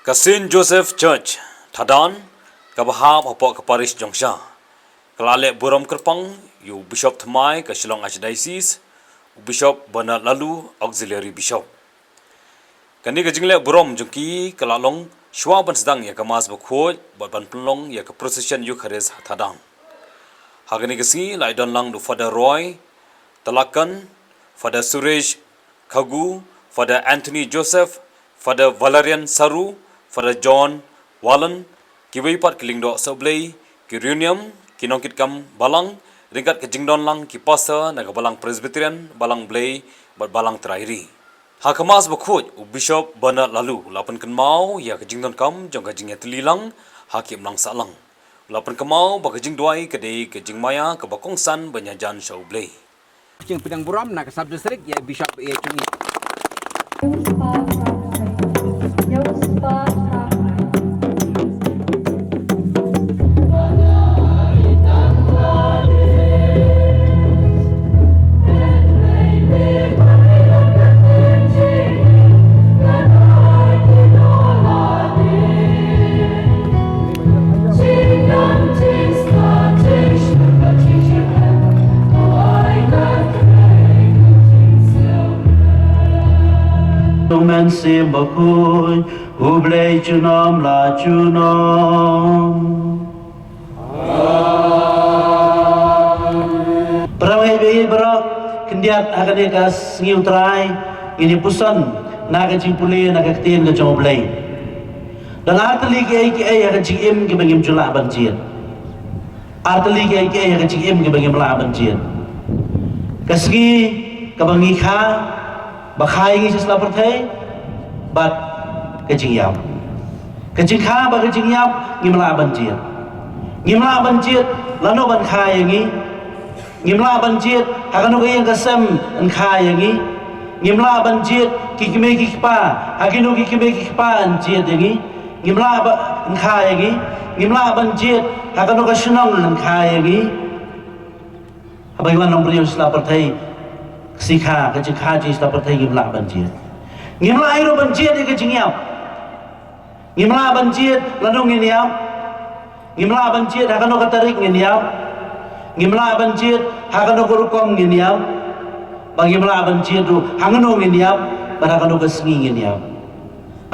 Ka St. Joseph Church, Thadan, ka Bahab Hapok ka Parish Jongsha. Kalale Buram Kerpang, yu Bishop Thamai ka Shillong Archdiocese, Bishop Bernard Lalu, Auxiliary Bishop. Kani ka jingle Buram jungki kalalong shwa ban sedang ya ka mas bakhoj, bat ban penlong ya ka procession yu khares Thadan. Hagani ka si lai don lang du Father Roy, Talakan, Father Suresh Khagu, Father Anthony Joseph, Father Valerian Saru, Father John Wallen, kiwei pat kiling do sablay, ki reunium, kinongkit kam balang, ringkat ke jingdon lang ki pastor naga balang Presbyterian, balang blay, bat balang terairi. Hakamas bakhoj u Bishop Bernard Lalu, lapan kenmau ya ke jingdon kam jong ka jingya telilang, hakim lang salang. Lapan kemau ba ke jing duai ke dei ke jing maya ke bakongsan banyajan saublay. Jing pedang buram nak subdistrik ya Bishop ya cungi. Men sim bakoi hublei chunom la chunom Peramai bagi berak kendiat akan dekas ngiu terai ini pusan naga cimpuli naga ketin ke coblei dan arteli ke akan cikim ke bagi julak banjir arteli ke akan cikim ke bagi melak banjir kasgi ke bagi kha bakhai ngi sesla perthai bat kejingyam kejingkha ba kejingyam ngimla banjir lano ban khai ngi ngimla banjir hakanu ge yang kasam an khai ngi ngimla banjir kikime kikpa hakinu kikime kikpa anjir ngi ngimla ban khai ngi ngimla banjir hakanu ka sunang an khai ngi abai wan nomor sesla perthai sikha ke jikha ji sta perthai ngimla banjir ngimla airo banjir ke jingyam ngimla banjir lanu nginyam ngimla banjir hakano katarik nginyam ngimla banjir hakano gurukom nginyam bagi ngimla banjir tu hangano nginyam barakano kesngi nginyam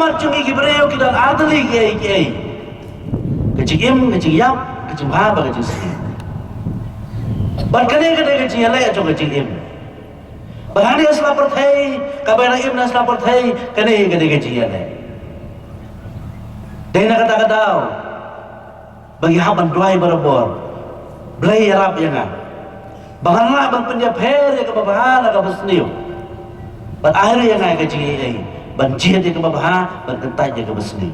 macungi kibreo kidan adli ke jigim ke jingyam ke jimha ba ke jisi barkane ke jingyale ajo ke jigim bahari asla perthai kabera ibn asla perthai kane gede gajian dena kata kadau bagi haban duai barabor blai rap yang bahanla ban penjap her ke babahala ke besniu ban akhir yang gaji ai ban jihad ke babaha ban kentai ke besniu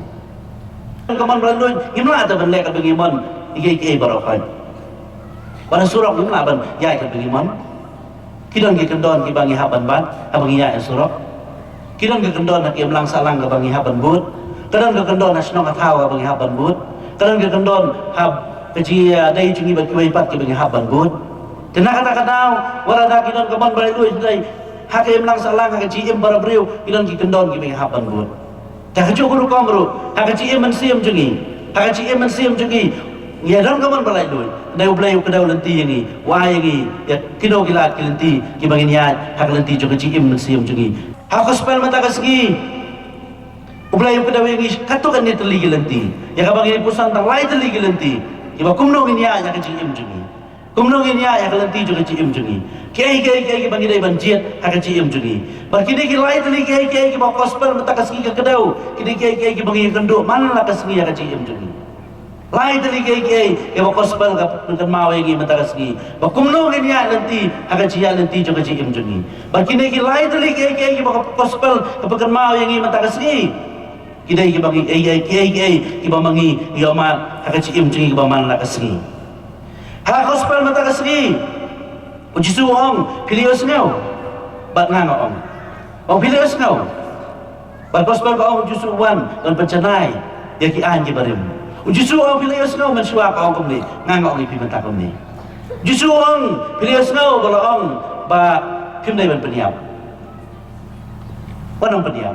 kaman berandoi gimana ta ban lek ke bagaimana iki barokan pada surah gimana ban yai ke bagaimana kidon ke kendon ke bangi haban ban abangi ya surok kidon ke kendon ke emlang salang ke bangi haban but kadon ke kendon asnong athaw ke bangi haban but kadon ke kendon hab keji dai cungi bakiwai pat ke bangi haban but kena kata-kata warada kidon ke ban balai lui dai hak emlang salang ke ji em barabriu kidon ke kendon ke bangi haban but ta hajo guru komru hak ji em siam cungi hak ji em siam cungi ya don kaman balai lui dai ublai kedau lenti ini wahai ini ya kino kilat kilenti ki bangin ya hak lenti juga ciim siam jungi hak spell mata kasgi ublai kedau ini katukan ni teligi lenti ya ka bangin pusan tang lai teligi lenti ki ba kumno ini ya ka ciim jungi kumno ini ya ka lenti juga ciim jungi kiai ki bangin dai banjir hak ciim jungi ba kini ki lai teligi kiai ki ba gospel mata kasgi ka kedau kini kiai ki bangin kendo mana la kasgi ya ka ciim jungi lai tali kiai ke gospel ka mau ngi matagasgi ba kumno ngi ya lenti aga cia lenti juga ci im jungi ba kini ki lai tali kiai ki gospel ka mau ngi matagasgi kidai ki bangi kiai ki ba mangi yoma aga ci im jungi ba man la kasgi ha gospel matagasgi uji suong pilios ngau ba nganga ong ong pilios ngau ba gospel ka ong jusu wan don pencanai ya ki an ki barim justru orang pilih snow mensuap orang kembali ngangok ni pi mentak kembali justru orang pilih snow kalau orang ba pim dai ban peniap Panong pediam.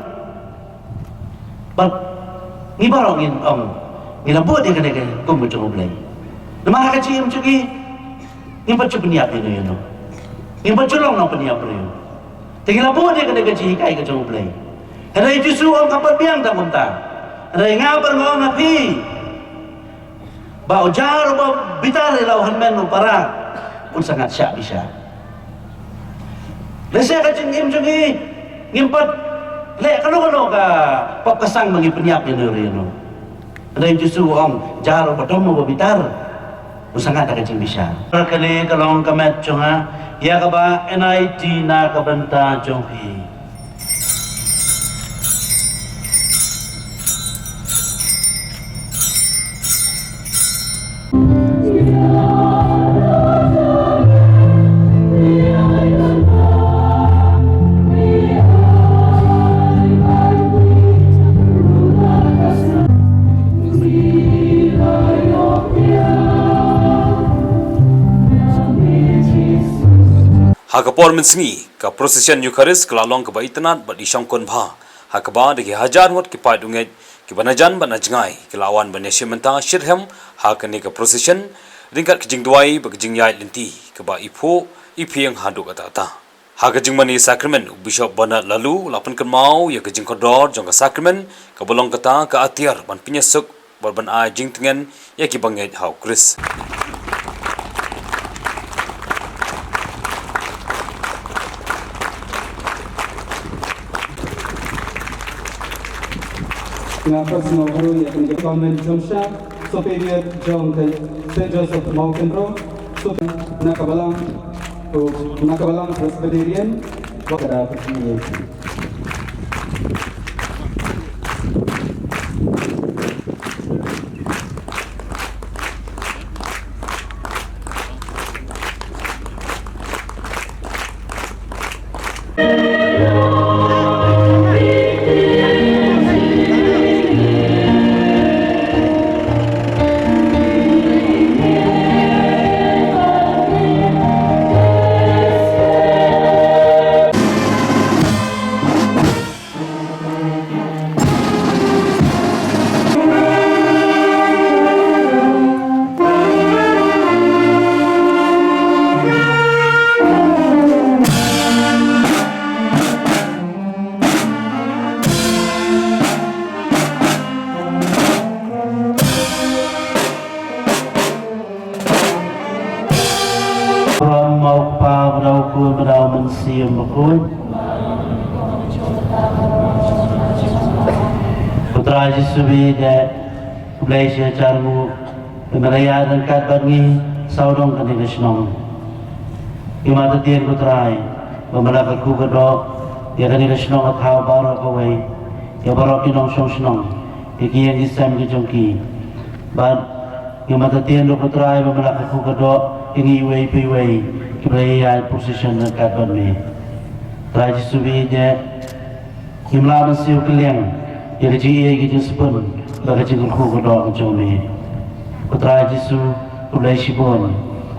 Ngibarong ngilabot dia kena kum macam ulay. Nama ka cim cugi ngimpat peniap ini you know. Ngimpat culong nang peniap riu. Tingilabot dia kena gaji kai ka macam ulay. Ada itu suam kapat biang tak kumta. Ada ngabar ngong api. Ba ujar ba bitar lauhan men para pun sangat syak bisa. Lesa ka cingim cugi ngimpat le kalau ka papasang mangi peniap ini riu. Ada yang justru orang jaro berdomo berbitar, usangat tak kecil bisa. Kali kalau kamet cunga, ya kaba NIT na kabanta cunghi. Hakapor mensengi ka prosession Eucharis kelalong ke baitanat bat isangkon bha hakaba de hajar mot ki padunget ki banajan banajngai kelawan banesya menta shirhem hakani ka prosession ringkat kijing duai ba kijing yai linti ke ba ipho ipiang haduk ata hakajing mani sakrament bishop bana lalu lapan kemau ya kijing kodor jong ka sakrament ka bolong kata ka atiar ban pinyesuk ban a jing tengen ya ki banget hau Chris. Nga personal guru yang ke Convent Jomsha, Superior John St. Joseph Mountain Road, Nakabalang Presbyterian, Wakada Affiliation. Siam bakun Putra Yesus de Malaysia carmu Meraya dan kat bangi saudong kan di senong Imata tian putrai Memelakat ku kedok Dia kan di senong atau barak kawai Ya barak kinong senong Iki yang disam ki jongki Bad Imata tian lu putrai Memelakat ku kedok Ini iwai piwai Kibaya position dekat banmi. Raja subi je himla masih ukiliang. Ia kecil kita sepun bagi cikgu kodok macam Putra Yesu ulai sibon.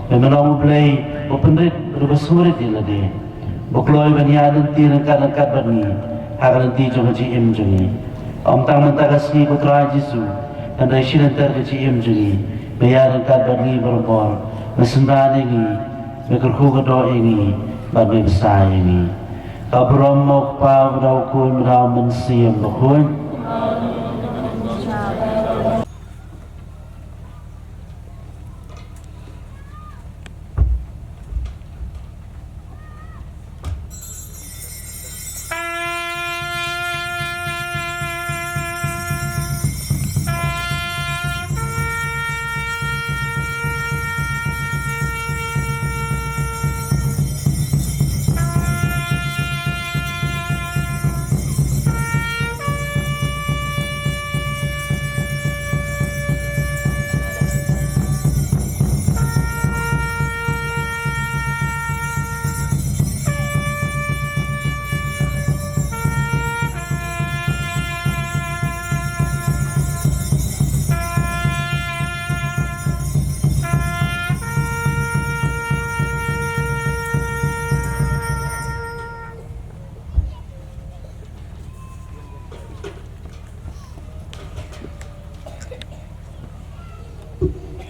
Memang ulai openrit bersurat dia lade. Bukloi banyak nanti dekat banmi. Hak nanti jangan cim jangi. Tang mentagasi Putra Yesu dan dari sini terkecil jangi. Bayar dekat banmi berubah. Mesendan ini. Mekerku kedua ini bagi besar ini. Kabrom mokpa berau mensiam berkun.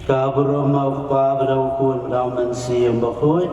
กาบรมมาปาบดาวคุณดาวมันเสียมบคุย